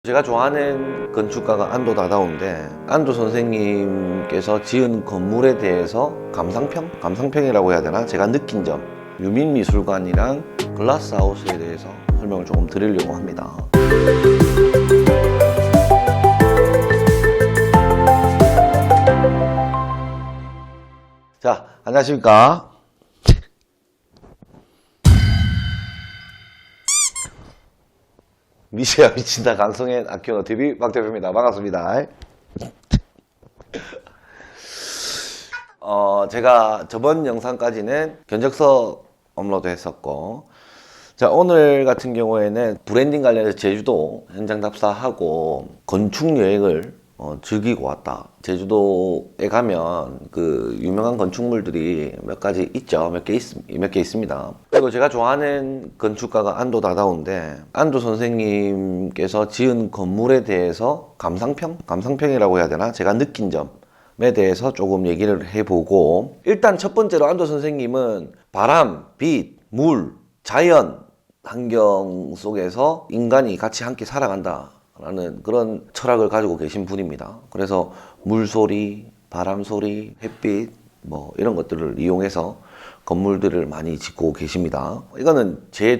제가 좋아하는 건축가가 안도 다다오인데, 안도 선생님께서 지은 건물에 대해서 감상평이라고 해야 되나? 제가 느낀 점, 유민미술관이랑 글라스하우스에 대해서 설명을 조금 드리려고 합니다. 자, 안녕하십니까? 미시야 미친다 강성현 아키오노 TV 박 대표입니다. 반갑습니다. 제가 저번 영상까지는 견적서 업로드 했었고, 자, 오늘 같은 경우에는 브랜딩 관련해서 제주도 현장 답사하고 건축 여행을 즐기고 왔다. 제주도에 가면 그 유명한 건축물들이 몇 가지 있죠. 몇 개 있습니다. 그리고 제가 좋아하는 건축가가 안도 다다오인데, 안도 선생님께서 지은 건물에 대해서 감상평이라고 해야 되나? 제가 느낀 점에 대해서 조금 얘기를 해보고, 일단 첫 번째로 안도 선생님은 바람, 빛, 물, 자연 환경 속에서 인간이 같이 함께 살아간다 라는 그런 철학을 가지고 계신 분입니다. 그래서 물소리, 바람소리, 햇빛 뭐 이런 것들을 이용해서 건물들을 많이 짓고 계십니다. 이거는 제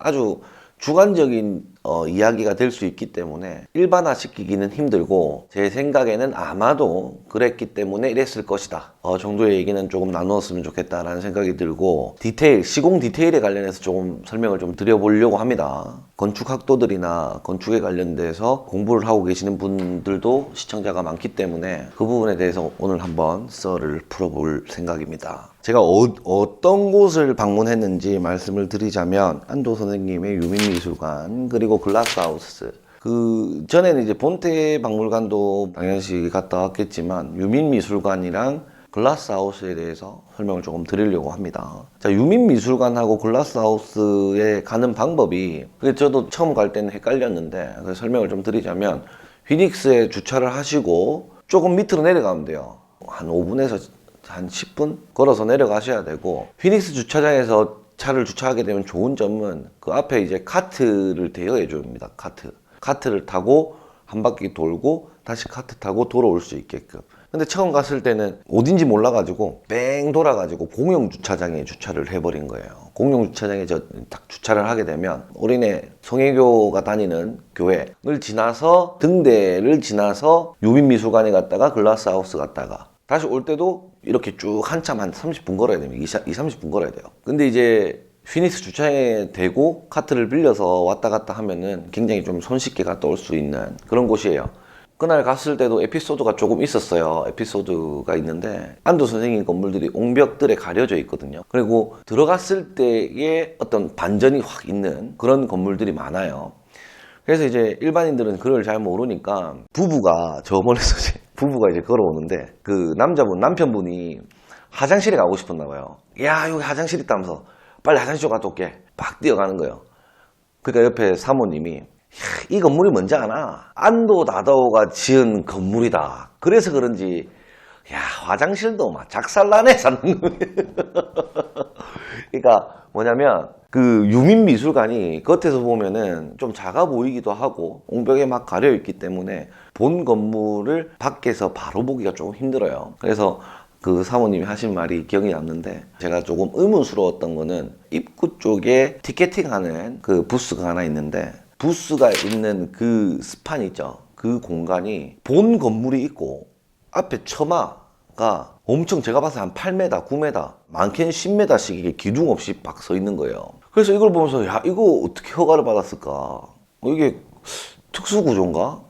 아주 주관적인 이야기가 될 수 있기 때문에 일반화시키기는 힘들고, 제 생각에는 아마도 그랬기 때문에 이랬을 것이다 정도의 얘기는 조금 나누었으면 좋겠다라는 생각이 들고, 시공 디테일에 관련해서 조금 설명을 좀 드려보려고 합니다. 건축학도들이나 건축에 관련돼서 공부를 하고 계시는 분들도 시청자가 많기 때문에 그 부분에 대해서 오늘 한번 썰을 풀어볼 생각입니다. 제가 어떤 곳을 방문했는지 말씀을 드리자면, 안도 선생님의 유민미술관, 그리고 글라스하우스, 그 전에는 이제 본태 박물관도 당연시 갔다 왔겠지만 유민미술관이랑 글라스하우스에 대해서 설명을 조금 드리려고 합니다. 자, 유민미술관하고 글라스하우스에 가는 방법이, 저도 처음 갈 때는 헷갈렸는데, 그래서 설명을 좀 드리자면, 휘닉스에 주차를 하시고 조금 밑으로 내려가면 돼요. 한 5분에서 한 10분 걸어서 내려가셔야 되고, 휘닉스 주차장에서 차를 주차하게 되면 좋은 점은 그 앞에 이제 카트를 대여해 줍니다. 카트를 타고 한 바퀴 돌고 다시 카트 타고 돌아올 수 있게끔. 근데 처음 갔을 때는 어딘지 몰라가지고 뺑 돌아가지고 공영 주차장에 주차를 해버린 거예요. 공영 주차장에 딱 주차를 하게 되면, 우리네 성애교가 다니는 교회를 지나서, 등대를 지나서 유민미술관에 갔다가 글라스하우스 갔다가 다시 올 때도 이렇게 쭉 한참 한 30분 걸어야 됩니다. 30분 걸어야 돼요. 근데 이제 휘닉스 주차장에 대고 카트를 빌려서 왔다 갔다 하면은 굉장히 좀 손쉽게 갔다 올 수 있는 그런 곳이에요. 그날 갔을 때도 에피소드가 조금 있었어요. 에피소드가 있는데, 안도 선생님 건물들이 옹벽들에 가려져 있거든요. 그리고 들어갔을 때의 어떤 반전이 확 있는 그런 건물들이 많아요. 그래서 이제 일반인들은 그걸 잘 모르니까 부부가 이제 걸어오는데, 그 남편분이 화장실에 가고 싶었나 봐요. 야, 여기 화장실 있다면서 빨리 화장실 좀 갔다 올게. 막 뛰어가는 거예요. 그러니까 옆에 사모님이, 이 건물이 뭔지 아나? 안도 다다오가 지은 건물이다. 그래서 그런지 야, 화장실도 막 작살나네 사는 거예요. 그러니까 뭐냐면, 그 유민미술관이 겉에서 보면은 좀 작아 보이기도 하고 옹벽에 막 가려 있기 때문에 본 건물을 밖에서 바로 보기가 조금 힘들어요. 그래서 그 사모님이 하신 말이 기억이 남는데, 제가 조금 의문스러웠던 거는, 입구 쪽에 티켓팅하는 그 부스가 하나 있는데, 부스가 있는 그 스판 있죠. 그 공간이 본 건물이 있고 앞에 처마가 엄청, 제가 봐서 한 8m, 9m, 많게는 10m씩 이게 기둥 없이 막 서 있는 거예요. 그래서 이걸 보면서, 야, 이거 어떻게 허가를 받았을까? 이게 특수구조인가?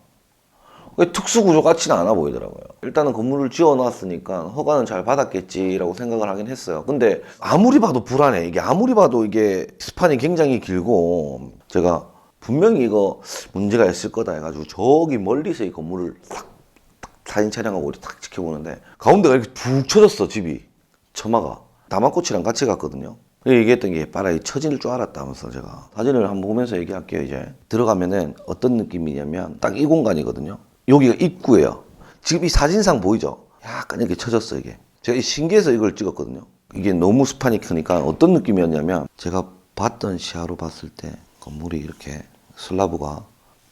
특수구조 같지는 않아 보이더라고요. 일단은 건물을 지어놨으니까 허가는 잘 받았겠지라고 생각을 하긴 했어요. 근데 아무리 봐도 불안해. 아무리 봐도 이게 스판이 굉장히 길고, 제가 분명히 이거 문제가 있을 거다 해가지고 저기 멀리서 이 건물을 딱 사진 촬영하고 딱 지켜보는데, 가운데가 이렇게 툭 쳐졌어. 집이, 처마가 다마코치랑 같이 갔거든요. 얘기했던 게, 바라이 처질 줄 알았다면서. 제가 사진을 한번 보면서 얘기할게요. 이제 들어가면은 어떤 느낌이냐면, 딱 이 공간이거든요. 여기가 입구예요. 지금 이 사진상 보이죠? 약간 이렇게 쳐졌어. 이게 제가 신기해서 이걸 찍었거든요. 이게 너무 스판이 크니까 어떤 느낌이었냐면, 제가 봤던 시야로 봤을 때 건물이 이렇게 슬라브가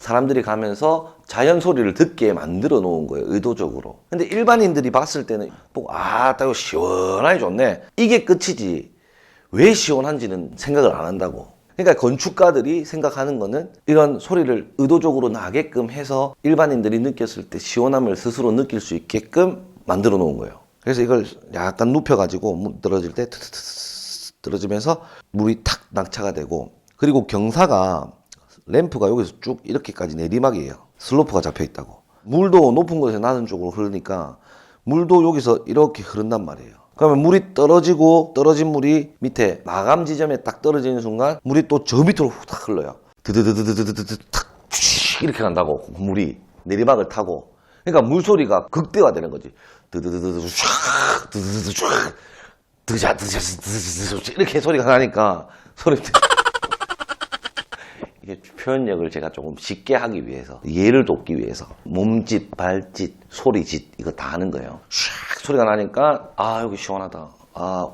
사람들이 가면서 자연 소리를 듣게 만들어 놓은 거예요, 의도적으로. 근데 일반인들이 봤을 때는 보고 딱 이거 시원하게 좋네, 이게 끝이지 왜 시원한지는 생각을 안 한다고. 그러니까 건축가들이 생각하는 거는 이런 소리를 의도적으로 나게끔 해서 일반인들이 느꼈을 때 시원함을 스스로 느낄 수 있게끔 만들어 놓은 거예요. 그래서 이걸 약간 눕혀가지고 물 떨어질 때 떨어지면서 물이 탁 낙차가 되고, 그리고 경사가 램프가 여기서 쭉 이렇게까지 내리막이에요. 슬로프가 잡혀 있다고. 물도 높은 곳에 나는 쪽으로 흐르니까 물도 여기서 이렇게 흐른단 말이에요. 그러면 물이 떨어진 물이 밑에 마감 지점에 딱 떨어지는 순간 물이 또 저 밑으로 훅 흘러요. 드드드드드드드드 탁 이렇게 간다고. 물이 내리막을 타고. 그러니까 물소리가 극대화되는 거지. 드드드드드 쫙 드드드드 쫙 드자 이렇게 소리가 나니까 이게 표현력을 제가 조금 쉽게 하기 위해서, 예를 돕기 위해서 몸짓, 발짓, 소리짓 이거 다 하는 거예요. 샥 소리가 나니까 여기 시원하다,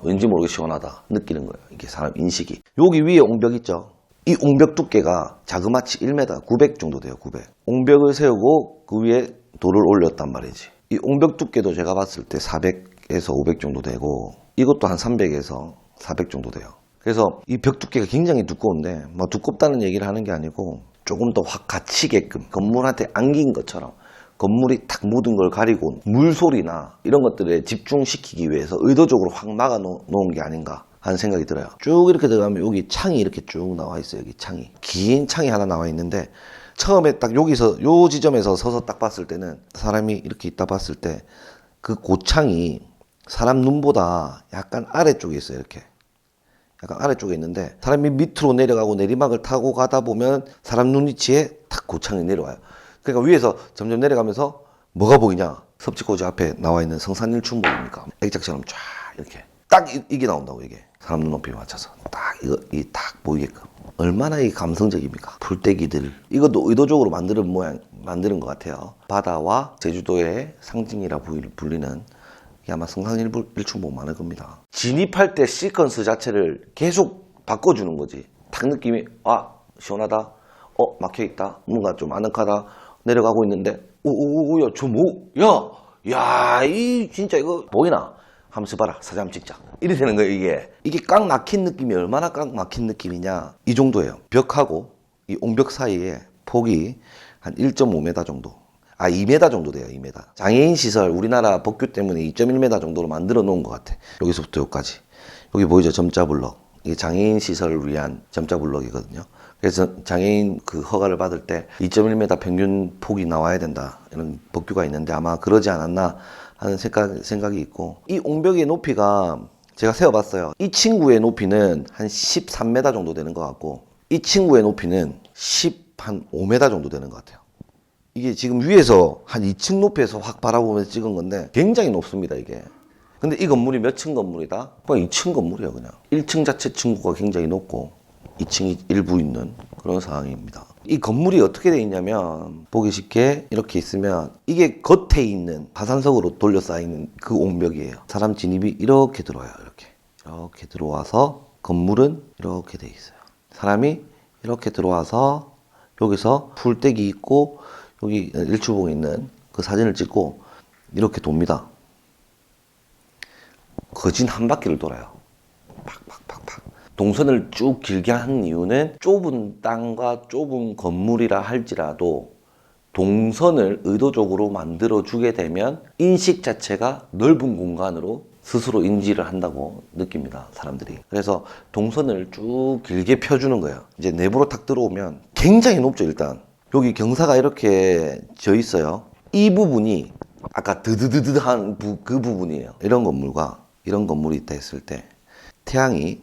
왠지 모르게 시원하다 느끼는 거예요. 이게 사람 인식이. 여기 위에 옹벽 있죠. 이 옹벽 두께가 자그마치 1m 900 정도 돼요. 900. 옹벽을 세우고 그 위에 돌을 올렸단 말이지. 이 옹벽 두께도 제가 봤을 때 400에서 500 정도 되고, 이것도 한 300에서 400 정도 돼요. 그래서 이 벽 두께가 굉장히 두꺼운데, 뭐 두껍다는 얘기를 하는 게 아니고 조금 더 확 갇히게끔, 건물한테 안긴 것처럼 건물이 탁 묻은 걸 가리고 물소리나 이런 것들에 집중시키기 위해서 의도적으로 확 막아 놓은 게 아닌가 하는 생각이 들어요. 쭉 이렇게 들어가면 여기 창이 이렇게 쭉 나와 있어요. 여기 창이, 긴 창이 하나 나와 있는데, 처음에 딱 여기서 요 지점에서 서서 딱 봤을 때는, 사람이 이렇게 있다 봤을 때 그 고창이 사람 눈보다 약간 아래쪽에 있어요. 이렇게 약간 아래쪽에 있는데, 사람이 밑으로 내려가고 내리막을 타고 가다 보면 사람 눈 위치에 딱 고창이 내려와요. 그러니까 위에서 점점 내려가면서 뭐가 보이냐? 섭지코지 앞에 나와 있는 성산일출 보입니까? 액자처럼 쫙 이렇게 딱 이게 나온다고. 이게 사람 눈높이에 맞춰서 딱 이 딱 보이게끔. 얼마나 이 감성적입니까? 풀떼기들. 이것도 의도적으로 만드는 것 같아요. 바다와 제주도의 상징이라 불리는, 이게 아마 성산일출봉 많을 겁니다. 진입할 때 시퀀스 자체를 계속 바꿔주는 거지. 딱 느낌이, 시원하다, 막혀있다, 뭔가 좀 아늑하다, 내려가고 있는데, 야, 저 뭐, 이 진짜 이거 보이나? 하면서 봐라, 사진 한번 찍자. 이래 되는 거예요. 이게 꽉 막힌 느낌이 얼마나 꽉 막힌 느낌이냐, 이 정도예요. 벽하고 이 옹벽 사이에 폭이 한 1.5m 정도, 2m 정도 돼요. 2m. 장애인 시설, 우리나라 법규 때문에 2.1m 정도로 만들어 놓은 것 같아. 여기서부터 여기까지. 여기 보이죠? 점자 블럭. 이게 장애인 시설을 위한 점자 블럭이거든요. 그래서 장애인 그 허가를 받을 때 2.1m 평균 폭이 나와야 된다, 이런 법규가 있는데, 아마 그러지 않았나 하는 생각이 있고, 이 옹벽의 높이가 제가 세어봤어요. 이 친구의 높이는 한 13m 정도 되는 것 같고, 이 친구의 높이는 5m 정도 되는 것 같아요. 이게 지금 위에서 한 2층 높이에서 확 바라보면서 찍은 건데 굉장히 높습니다, 이게. 근데 이 건물이 몇 층 건물이다? 그냥 2층 건물이에요, 그냥. 1층 자체 층고가 굉장히 높고 2층이 일부 있는 그런 상황입니다. 이 건물이 어떻게 돼 있냐면, 보기 쉽게 이렇게 있으면 이게 겉에 있는 화산석으로 둘러싸이는 그 옹벽이에요. 사람 진입이 이렇게 들어와요. 이렇게 들어와서 건물은 이렇게 돼 있어요. 사람이 이렇게 들어와서 여기서 풀떼기 있고 여기 일출봉에 있는 그 사진을 찍고 이렇게 돕니다. 거진 한 바퀴를 돌아요. 팍팍팍팍. 동선을 쭉 길게 한 이유는 좁은 땅과 좁은 건물이라 할지라도 동선을 의도적으로 만들어주게 되면 인식 자체가 넓은 공간으로 스스로 인지를 한다고 느낍니다, 사람들이. 그래서 동선을 쭉 길게 펴주는 거예요. 이제 내부로 탁 들어오면 굉장히 높죠. 일단 여기 경사가 이렇게 져 있어요. 이 부분이 아까 드드드드한 그 부분이에요. 이런 건물과 이런 건물이 있다 했을 때, 태양이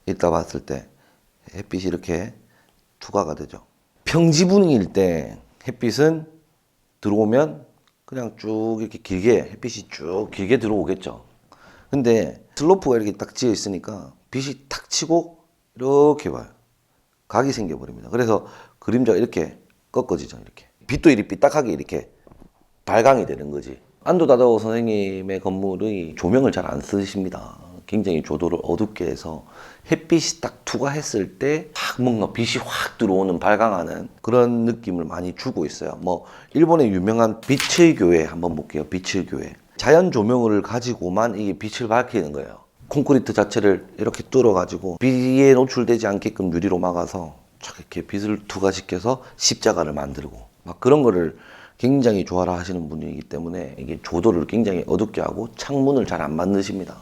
있다 봤을 때 햇빛이 이렇게 투과가 되죠. 평지 분위기일 때 햇빛은 들어오면 그냥 쭉 이렇게 길게, 햇빛이 쭉 길게 들어오겠죠. 근데 슬로프가 이렇게 딱 지어 있으니까 빛이 탁 치고 이렇게 와요. 각이 생겨버립니다. 그래서 그림자가 이렇게 꺾어지죠. 이렇게 빛도 이렇게 삐딱하게 이렇게 발광이 되는 거지. 안도다다오 선생님의 건물의 조명을 잘 안 쓰십니다. 굉장히 조도를 어둡게 해서 햇빛이 딱 투과했을 때 확 뭔가 빛이 확 들어오는 발광하는 그런 느낌을 많이 주고 있어요. 뭐 일본의 유명한 빛의 교회 한번 볼게요. 빛의 교회. 자연 조명을 가지고만 이게 빛을 밝히는 거예요. 콘크리트 자체를 이렇게 뚫어 가지고 비에 노출되지 않게끔 유리로 막아서 쫙 이렇게 빛을 투과시켜서 십자가를 만들고 막 그런 거를 굉장히 좋아라 하시는 분이기 때문에 이게 조도를 굉장히 어둡게 하고 창문을 잘 안 만드십니다.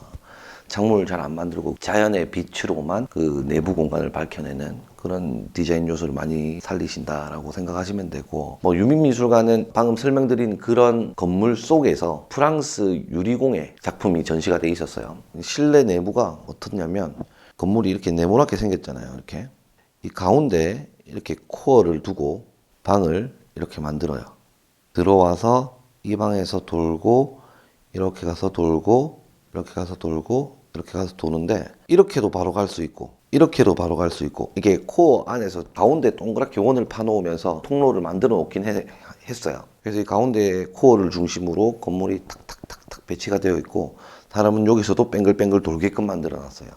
창문을 잘 안 만들고 자연의 빛으로만 그 내부 공간을 밝혀내는 그런 디자인 요소를 많이 살리신다라고 생각하시면 되고, 뭐 유민미술관은 방금 설명드린 그런 건물 속에서 프랑스 유리공예 작품이 전시가 돼 있었어요. 실내 내부가 어떻냐면 건물이 이렇게 네모나게 생겼잖아요. 이렇게 이 가운데 이렇게 코어를 두고 방을 이렇게 만들어요. 들어와서 이 방에서 돌고 이렇게 가서 돌고 이렇게 가서 돌고 이렇게 가서 도는데, 이렇게도 바로 갈 수 있고 이렇게도 바로 갈 수 있고, 이게 코어 안에서 가운데 동그랗게 원을 파놓으면서 통로를 만들어 놓긴 했어요. 그래서 이 가운데 코어를 중심으로 건물이 탁탁탁탁 배치가 되어 있고, 사람은 여기서도 뱅글뱅글 돌게끔 만들어 놨어요.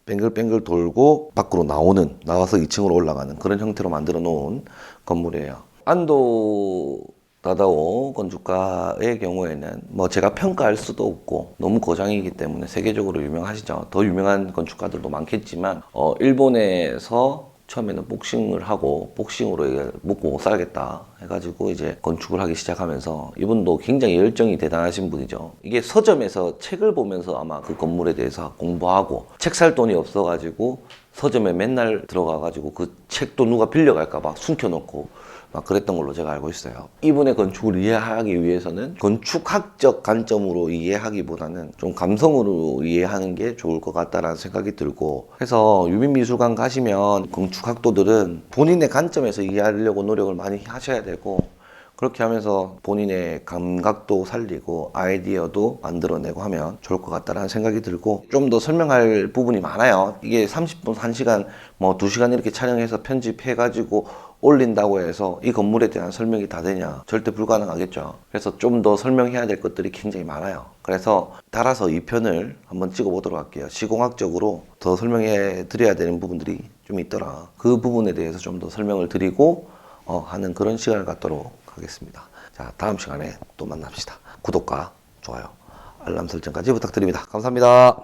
뱅글뱅글 돌고 밖으로 나와서 2층으로 올라가는 그런 형태로 만들어 놓은 건물이에요. 안도 다다오 건축가의 경우에는 뭐 제가 평가할 수도 없고 너무 거장이기 때문에 세계적으로 유명하시죠. 더 유명한 건축가들도 많겠지만 일본에서 처음에는 복싱을 하고 복싱으로 이게 먹고 못 살겠다 해가지고 이제 건축을 하기 시작하면서, 이분도 굉장히 열정이 대단하신 분이죠. 이게 서점에서 책을 보면서 아마 그 건물에 대해서 공부하고, 책 살 돈이 없어가지고 서점에 맨날 들어가가지고 그 책도 누가 빌려갈까봐 숨겨놓고 막 그랬던 걸로 제가 알고 있어요. 이분의 건축을 이해하기 위해서는 건축학적 관점으로 이해하기보다는 좀 감성으로 이해하는 게 좋을 것 같다라는 생각이 들고, 그래서 유민미술관 가시면 건축학도들은 본인의 관점에서 이해하려고 노력을 많이 하셔야 되고, 그렇게 하면서 본인의 감각도 살리고 아이디어도 만들어내고 하면 좋을 것 같다라는 생각이 들고, 좀 더 설명할 부분이 많아요. 이게 30분, 1시간, 뭐 2시간 이렇게 촬영해서 편집해가지고 올린다고 해서 이 건물에 대한 설명이 다 되냐? 절대 불가능하겠죠. 그래서 좀 더 설명해야 될 것들이 굉장히 많아요. 그래서 따라서 2편을 한번 찍어보도록 할게요. 시공학적으로 더 설명해 드려야 되는 부분들이 좀 있더라. 그 부분에 대해서 좀 더 설명을 드리고 하는 그런 시간을 갖도록 하겠습니다. 자, 다음 시간에 또 만납시다. 구독과 좋아요, 알람 설정까지 부탁드립니다. 감사합니다.